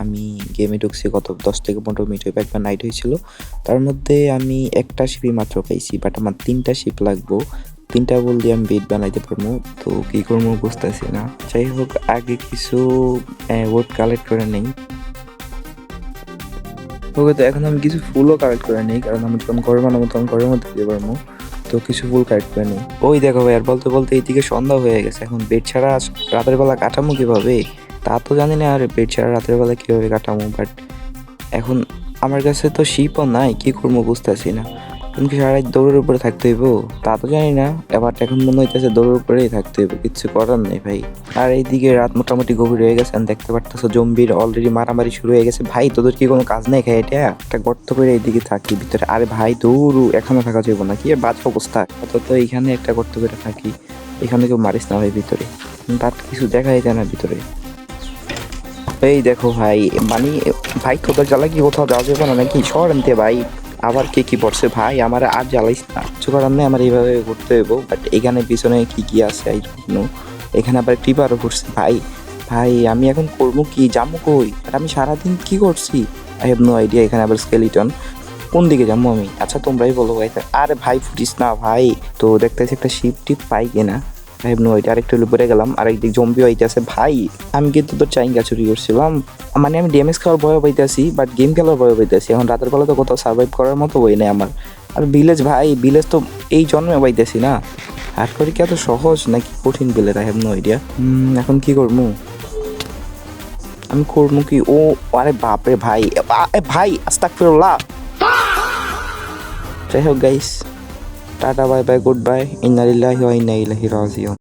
আমি গেমে ঢুকছি কত 10 থেকে 15 মিনিট হবে, একবার নাইট হয়েছিল। তার মধ্যে আমি একটা শিপই মাত্র পাইছি, বাট আমার 3টা শিপ লাগবো। 3টা বল দিয়ে আমি বেড বানাইতে পারবো, তো কী করবো বুঝতেছি না। যাই হোক, আগে কিছু ওড কালেক্ট করে নেই। ওকে, তো এখন আমি কিছু ফুলও কালেক্ট করে নিই, কারণ আমি যখন ঘর বানাবো তখন ঘরের মধ্যে দিতে পারবো। তো কিছু ফুল কালেক্ট করে নিই। ওই দেখো ভাই, আর বলতে বলতে এইদিকে সন্ধ্যা হয়ে গেছে। এখন বেড ছাড়া রাতের বেলা কাটামো কীভাবে তা তো জানি না, আর বেড ছাড়া রাতের বেলা কীভাবে কাটামো। বাট এখন আমার কাছে তো শিপও নাই, কী করবো বুঝতেছি না। তুমি কি সারা রাত দৌড়ের উপরে থাকতে হইব তা তো জানি না, এবার এখন মনে হইতেছে দৌড়ের উপরেই থাকতে হইব, কিচ্ছু করার নেই ভাই। আর এইদিকে রাত মোটামুটি গভীর হয়ে গেছে, দেখতে পারতেছো জম্বির অলরেডি মারামারি শুরু হয়ে গেছে। ভাই তোদের কি কোনো কাজ নেই? খাই এটা একটা গর্ত করে এইদিকে থাকি ভিতরে। আরে ভাই দৌড়ু, এখানে থাকা যাবো না, কি বাজে অবস্থা। তো এইখানে একটা গর্ত করে থাকি, এখানে কেউ মারিস না ভাই ভিতরে, বাট কিছু দেখাই যায় না ভিতরে। এই দেখো ভাই, মানে ভাই তোদের জ্বালা কি কোথাও যাওয়া যাবে না নাকি? সর আনতে ভাই, আবার কে কি পড়ছে ভাই, আমার আর জ্বালাইস না। কিছু করার নেই, আমার এইভাবে করতে হইব। বাট এখানে পিছনে কি কি আছে আই ডোন্ট নো। এখানে আবার টিপারও পড়ছে ভাই। ভাই আমি এখন করবো কি, যাবো কই? আর আমি সারাদিন কি করছি আই হ্যাভ নো আইডিয়া। এখানে আবার স্কেলিটন, কোন দিকে যাবো আমি? আচ্ছা তোমরাই বলো ভাই। আরে ভাই ফুটিস না ভাই। তো দেখতেছি একটা শিপ টিপ পাই কিনা, আই হ্যাভ নো আইডিয়া। আরেকটু উপরে গেলাম, আরেকদিক জম্বি হইতেছে ভাই। আমি কিন্তু তোর চাইঙ্গা চুরি করছিলাম, মানে আমি ড্যামেজ খাওয়ার ভয় পাইতেছি, বাট গেম খেলার ভয় পাইতেছি। এখন রাতের বেলা তো কোথাও সার্ভাইভ করার মতো বই নেই আমার। আর ভিলেজ ভাই, ভিলেজ তো এই জন্মে পাইতেছি না। আর করে কি এত সহজ নাকি কঠিন village, I have no idea. এখন কি করবো আমি, করবো কি? ও আরে বাপরে ভাই, ভাই আস্তাগফিরুল্লাহ। যাই হোক guys, tata bye bye, good bye, ইন্না লিল্লাহি ওয়া ইন্না ইলাইহি রাজিউন।